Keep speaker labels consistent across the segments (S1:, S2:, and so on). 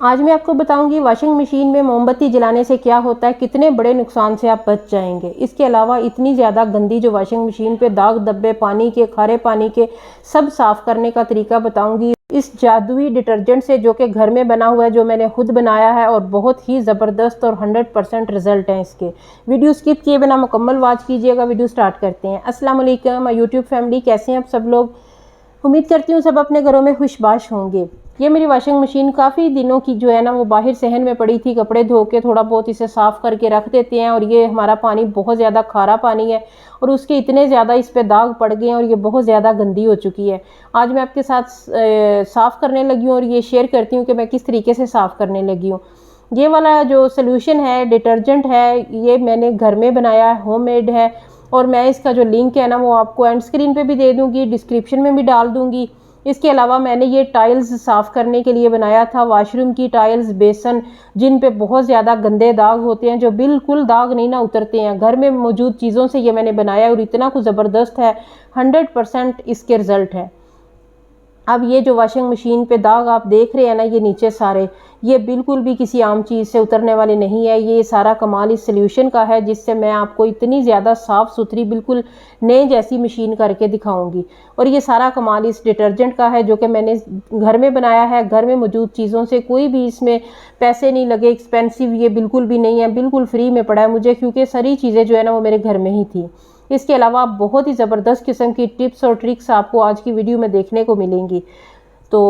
S1: आज मैं आपको बताऊंगी वॉशिंग मशीन में मोमबत्ती जलाने से क्या होता है, कितने बड़े नुकसान से आप बच जाएंगे। इसके अलावा इतनी ज़्यादा गंदी जो वॉशिंग मशीन पे दाग धब्बे पानी के, खारे पानी के, सब साफ़ करने का तरीका बताऊंगी इस जादुई डिटर्जेंट से, जो कि घर में बना हुआ है, जो मैंने खुद बनाया है और बहुत ही ज़बरदस्त और 100% रिजल्ट हैं इसके। वीडियो स्किप किए बिना मुकम्मल वॉच कीजिएगा। वीडियो स्टार्ट करते हैं। अस्सलाम वालेकुम यूट्यूब फैमिली, कैसे हैं आप सब लोग। उम्मीद करती हूँ सब अपने घरों में खुशबाश होंगे। ये मेरी वॉशिंग मशीन काफ़ी दिनों की जो है ना वो बाहर सहन में पड़ी थी। कपड़े धो के थोड़ा बहुत इसे साफ़ करके रख देते हैं और ये हमारा पानी बहुत ज़्यादा खारा पानी है और उसके इतने ज़्यादा इस पर दाग पड़ गए हैं और ये बहुत ज़्यादा गंदी हो चुकी है। आज मैं आपके साथ साफ़ करने लगी हूँ और ये शेयर करती हूँ कि मैं किस तरीके से साफ़ करने लगी हूँ। ये वाला जो सोल्यूशन है, डिटर्जेंट है, ये मैंने घर में बनाया है, होममेड है और मैं इसका जो लिंक है ना वो आपको एंड स्क्रीन पे भी दे दूँगी, डिस्क्रिप्शन में भी डाल दूँगी। इसके अलावा मैंने ये टाइल्स साफ़ करने के लिए बनाया था, वॉशरूम की टाइल्स, बेसन, जिन पे बहुत ज़्यादा गंदे दाग होते हैं, जो बिल्कुल दाग नहीं ना उतरते हैं। घर में मौजूद चीज़ों से ये मैंने बनाया और इतना कुछ ज़बरदस्त है, 100% इसके रिज़ल्ट है। अब ये जो वॉशिंग मशीन पे दाग आप देख रहे हैं ना, ये नीचे सारे, ये बिल्कुल भी किसी आम चीज़ से उतरने वाले नहीं है। ये सारा कमाल इस सोल्यूशन का है, जिससे मैं आपको इतनी ज़्यादा साफ़ सुथरी बिल्कुल नए जैसी मशीन करके दिखाऊंगी। और ये सारा कमाल इस डिटर्जेंट का है, जो कि मैंने घर में बनाया है, घर में मौजूद चीज़ों से। कोई भी इसमें पैसे नहीं लगे, एक्सपेंसिव ये बिल्कुल भी नहीं है, बिल्कुल फ्री में पड़ा है मुझे, क्योंकि सारी चीज़ें जो है ना वो मेरे घर में ही थी। इसके अलावा बहुत ही ज़बरदस्त किस्म की टिप्स और ट्रिक्स आपको आज की वीडियो में देखने को मिलेंगी। तो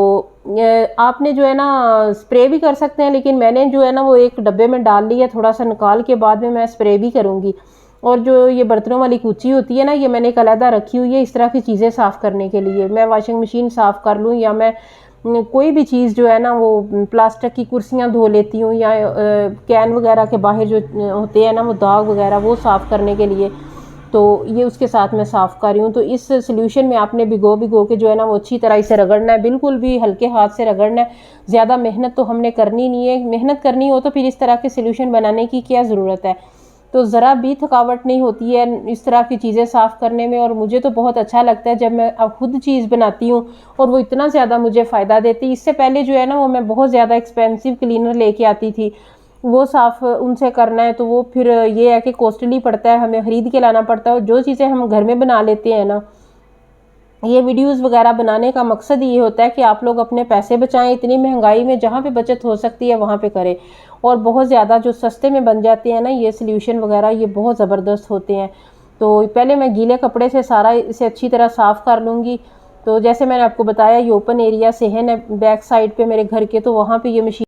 S1: आपने जो है ना स्प्रे भी कर सकते हैं, लेकिन मैंने जो है ना वो एक डब्बे में डाल लिया, थोड़ा सा निकाल के बाद में मैं स्प्रे भी करूँगी। और जो ये बर्तनों वाली कूची होती है ना, ये मैंने एक अलहदा रखी हुई है इस तरह की चीज़ें साफ़ करने के लिए। मैं वॉशिंग मशीन साफ़ कर लूँ या मैं कोई भी चीज़ जो है ना वो प्लास्टिक की कुर्सियाँ धो लेती हूँ, या कैन वगैरह के बाहर जो होते हैं ना वो दाग वगैरह, वो साफ़ करने के लिए, तो ये उसके साथ मैं साफ़ कर रही हूँ। तो इस सोल्यूशन में आपने भिगो के जो है ना वो अच्छी तरह इसे रगड़ना है, बिल्कुल भी हल्के हाथ से रगड़ना है। ज़्यादा मेहनत तो हमने करनी नहीं है। मेहनत करनी हो तो फिर इस तरह के सोल्यूशन बनाने की क्या ज़रूरत है। तो ज़रा भी थकावट नहीं होती है इस तरह की चीज़ें साफ़ करने में, और मुझे तो बहुत अच्छा लगता है जब मैं अब खुद चीज़ बनाती हूँ और वो इतना ज़्यादा मुझे फ़ायदा देती है। इससे पहले जो है ना वो मैं बहुत ज़्यादा एक्सपेंसिव क्लीनर लेके आती थी, वो साफ़ उनसे करना है तो वो फिर ये है कि कॉस्टली पड़ता है, हमें ख़रीद के लाना पड़ता है। और जो चीज़ें हम घर में बना लेते हैं ना, ये वीडियोस वगैरह बनाने का मकसद ये होता है कि आप लोग अपने पैसे बचाएं। इतनी महंगाई में जहाँ पे बचत हो सकती है वहाँ पे करें। और बहुत ज़्यादा जो सस्ते में बन जाते हैं ना ये सोल्यूशन वगैरह, ये बहुत ज़बरदस्त होते हैं। तो पहले मैं गीले कपड़े से सारा इसे अच्छी तरह साफ़ कर लूँगी। तो जैसे मैंने आपको बताया, ये ओपन एरिया से है ना बैक साइड पे मेरे घर के, तो वहाँ पे ये मशीन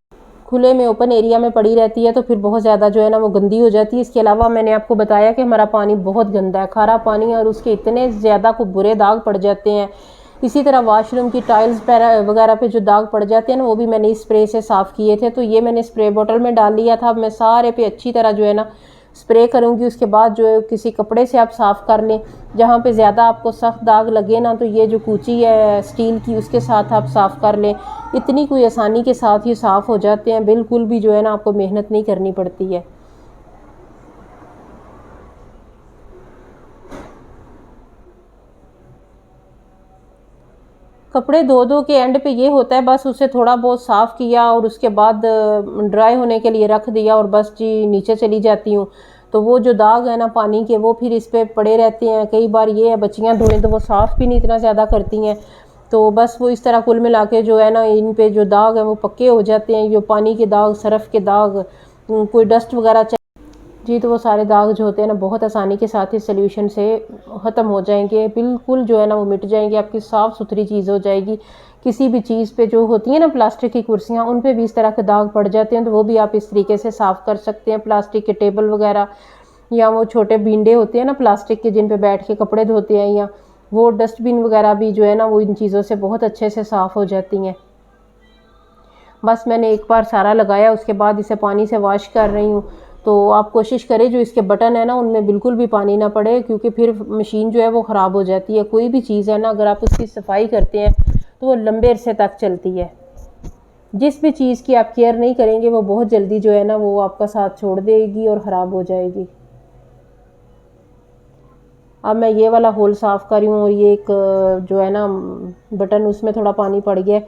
S1: खुले में ओपन एरिया में पड़ी रहती है, तो फिर बहुत ज़्यादा जो है ना वो गंदी हो जाती है। इसके अलावा मैंने आपको बताया कि हमारा पानी बहुत गंदा है, खारा पानी है, और उसके इतने ज़्यादा को बुरे दाग पड़ जाते हैं। इसी तरह वॉशरूम की टाइल्स वगैरह पे जो दाग पड़ जाते हैं ना, वो भी मैंने इस स्प्रे से साफ़ किए थे। तो ये मैंने स्प्रे बोतल में डाल लिया था। अब मैं सारे पे अच्छी तरह जो है ना स्प्रे करूँगी। उसके बाद जो है किसी कपड़े से आप साफ़ कर लें, जहाँ पे ज़्यादा आपको सख्त दाग लगे ना, तो ये जो कूची है स्टील की, उसके साथ आप साफ़ कर लें। इतनी कोई आसानी के साथ ही साफ़ हो जाते हैं, बिल्कुल भी जो है ना आपको मेहनत नहीं करनी पड़ती है। कपड़े धो धो के एंड पे ये होता है, बस उसे थोड़ा बहुत साफ़ किया और उसके बाद ड्राई होने के लिए रख दिया और बस जी नीचे चली जाती हूँ। तो वो जो दाग है ना पानी के, वो फिर इस पे पड़े रहते हैं। कई बार ये है बच्चियाँ धोएं तो वो साफ़ भी नहीं इतना ज़्यादा करती हैं, तो बस वो इस तरह कुल मिला के जो है ना इन पे जो दाग है वो पक्के हो जाते हैं। ये पानी के दाग, सरफ़ के दाग, कोई डस्ट वगैरह जी, तो वो सारे दाग जो होते हैं ना बहुत आसानी के साथ इस सोल्यूशन से ख़त्म हो जाएंगे। बिल्कुल जो है ना वो मिट जाएंगे, आपकी साफ़ सुथरी चीज़ हो जाएगी। किसी भी चीज़ पे जो होती है ना प्लास्टिक की कुर्सियाँ, उन पे भी इस तरह के दाग पड़ जाते हैं, तो वो भी आप इस तरीके से साफ़ कर सकते हैं। प्लास्टिक के टेबल वगैरह, या वो छोटे बींडे होते हैं ना प्लास्टिक के, जिन पे बैठ के कपड़े धोते हैं, या वो डस्टबिन वगैरह भी जो है ना वो इन चीज़ों से बहुत अच्छे से साफ़ हो जाती हैं। बस मैंने एक बार सारा लगाया, उसके बाद इसे पानी से वॉश कर रही हूँ। तो आप कोशिश करें जो इसके बटन है ना उनमें बिल्कुल भी पानी ना पड़े, क्योंकि फिर मशीन जो है वो ख़राब हो जाती है। कोई भी चीज़ है ना अगर आप उसकी सफाई करते हैं तो वो लंबे अरसे तक चलती है। जिस भी चीज़ की आप केयर नहीं करेंगे वो बहुत जल्दी जो है ना वो आपका साथ छोड़ देगी और ख़राब हो जाएगी। अब मैं ये वाला होल साफ़ कर रही हूँ, और ये एक जो है ना बटन, उसमें थोड़ा पानी पड़ गया,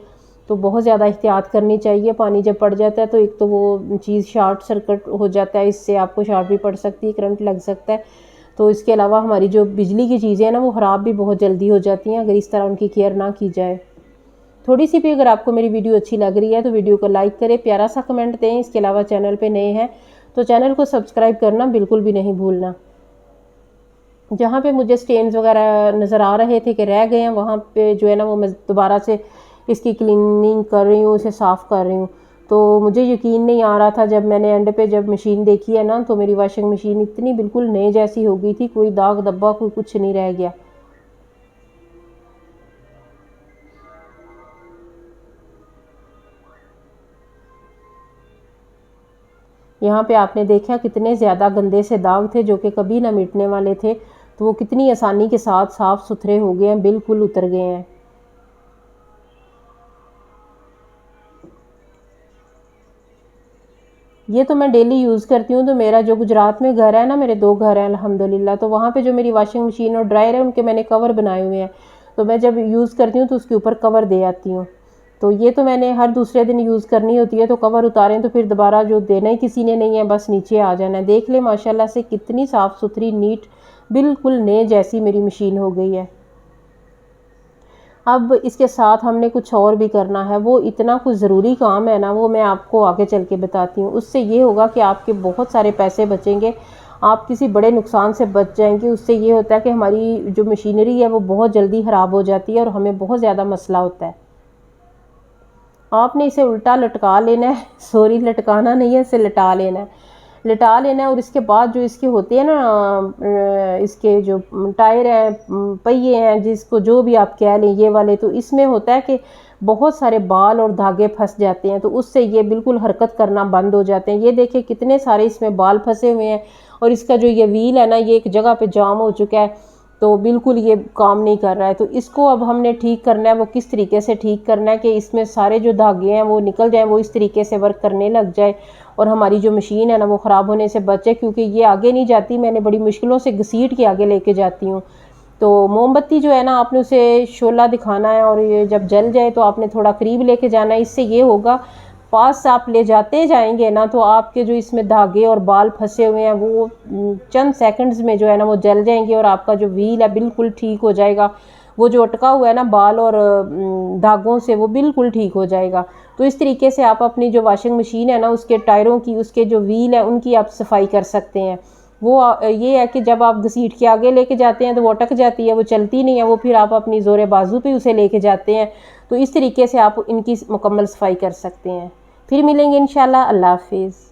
S1: तो बहुत ज़्यादा एहतियात करनी चाहिए। पानी जब पड़ जाता है तो एक तो वो चीज़ शॉर्ट सर्किट हो जाता है, इससे आपको शॉर्ट भी पड़ सकती है, करंट लग सकता है। तो इसके अलावा हमारी जो बिजली की चीज़ें हैं ना वो ख़राब भी बहुत जल्दी हो जाती हैं अगर इस तरह उनकी केयर ना की जाए। थोड़ी सी भी अगर आपको मेरी वीडियो अच्छी लग रही है तो वीडियो को लाइक करें, प्यारा सा कमेंट दें। इसके अलावा चैनल पे नए हैं तो चैनल को सब्सक्राइब करना बिल्कुल भी नहीं भूलना। जहाँ पे मुझे स्टेन्स वगैरह नज़र आ रहे थे कि रह गए हैं, वहाँ पे जो है ना वो मैं दोबारा से इसकी क्लीनिंग कर रही हूँ, इसे साफ़ कर रही हूँ। तो मुझे यकीन नहीं आ रहा था जब मैंने एंड पे जब मशीन देखी है ना, तो मेरी वॉशिंग मशीन इतनी बिल्कुल नए जैसी हो गई थी, कोई दाग धब्बा कोई कुछ नहीं रह गया। यहाँ पे आपने देखा कितने ज़्यादा गंदे से दाग थे जो कि कभी ना मिटने वाले थे, तो वो कितनी आसानी के साथ साफ़ सुथरे हो गए हैं, बिल्कुल उतर गए हैं। ये तो मैं डेली यूज़ करती हूँ। तो मेरा जो गुजरात में घर है ना, मेरे 2 घर हैं अल्हम्दुलिल्लाह, तो वहाँ पे जो मेरी वॉशिंग मशीन और ड्रायर है उनके मैंने कवर बनाए हुए हैं। तो मैं जब यूज़ करती हूँ तो उसके ऊपर कवर दे आती हूँ। तो ये तो मैंने हर दूसरे दिन यूज़ करनी होती है, तो कवर उतारें तो फिर दोबारा जो देना ही किसी ने नहीं है, बस नीचे आ जाना है। देख ले माशाल्लाह से कितनी साफ़ सुथरी नीट बिल्कुल नए जैसी मेरी मशीन हो गई है। अब इसके साथ हमने कुछ और भी करना है, वो इतना कुछ ज़रूरी काम है ना, वो मैं आपको आगे चल के बताती हूँ। उससे ये होगा कि आपके बहुत सारे पैसे बचेंगे, आप किसी बड़े नुकसान से बच जाएंगे। उससे ये होता है कि हमारी जो मशीनरी है वो बहुत जल्दी ख़राब हो जाती है और हमें बहुत ज़्यादा मसला होता है। आपने इसे उल्टा लटका लेना है, सॉरी लटकाना नहीं है, इसे लटा लेना है, लिटा लेना है। और इसके बाद जो इसके होते हैं ना इसके जो टायर हैं, पहिए हैं, जिसको जो भी आप कह लें ये वाले, तो इसमें होता है कि बहुत सारे बाल और धागे फंस जाते हैं, तो उससे ये बिल्कुल हरकत करना बंद हो जाते हैं। ये देखिए कितने सारे इसमें बाल फंसे हुए हैं और इसका जो ये व्हील है ना ये एक जगह पे जाम हो चुका है, तो बिल्कुल ये काम नहीं कर रहा है। तो इसको अब हमने ठीक करना है। वो किस तरीके से ठीक करना है कि इसमें सारे जो धागे हैं वो निकल जाएं, वो इस तरीके से वर्क करने लग जाए और हमारी जो मशीन है ना वो ख़राब होने से बचे, क्योंकि ये आगे नहीं जाती, मैंने बड़ी मुश्किलों से घसीट के आगे लेके जाती हूँ। तो मोमबत्ती जो है ना आपने उसे शोला दिखाना है और ये जब जल जाए तो आपने थोड़ा करीब लेके जाना है। इससे ये होगा पास आप ले जाते जाएंगे ना तो आपके जो इसमें धागे और बाल फंसे हुए हैं वो चंद सेकंड्स में जो है ना वो जल जाएंगे और आपका जो व्हील है बिल्कुल ठीक हो जाएगा। वो जो अटका हुआ है ना बाल और धागों से वो बिल्कुल ठीक हो जाएगा। तो इस तरीके से आप अपनी जो वॉशिंग मशीन है ना उसके टायरों की, उसके जो व्हील है उनकी आप सफाई कर सकते हैं। वो ये है कि जब आप घसीट के आगे लेके जाते हैं तो वो अटक जाती है, वो चलती नहीं है, वो फिर आप अपनी ज़ोरे बाजू पे उसे लेके जाते हैं। तो इस तरीके से आप इनकी मुकम्मल सफाई कर सकते हैं। फिर मिलेंगे इंशाल्लाह। अल्लाह हाफिज़।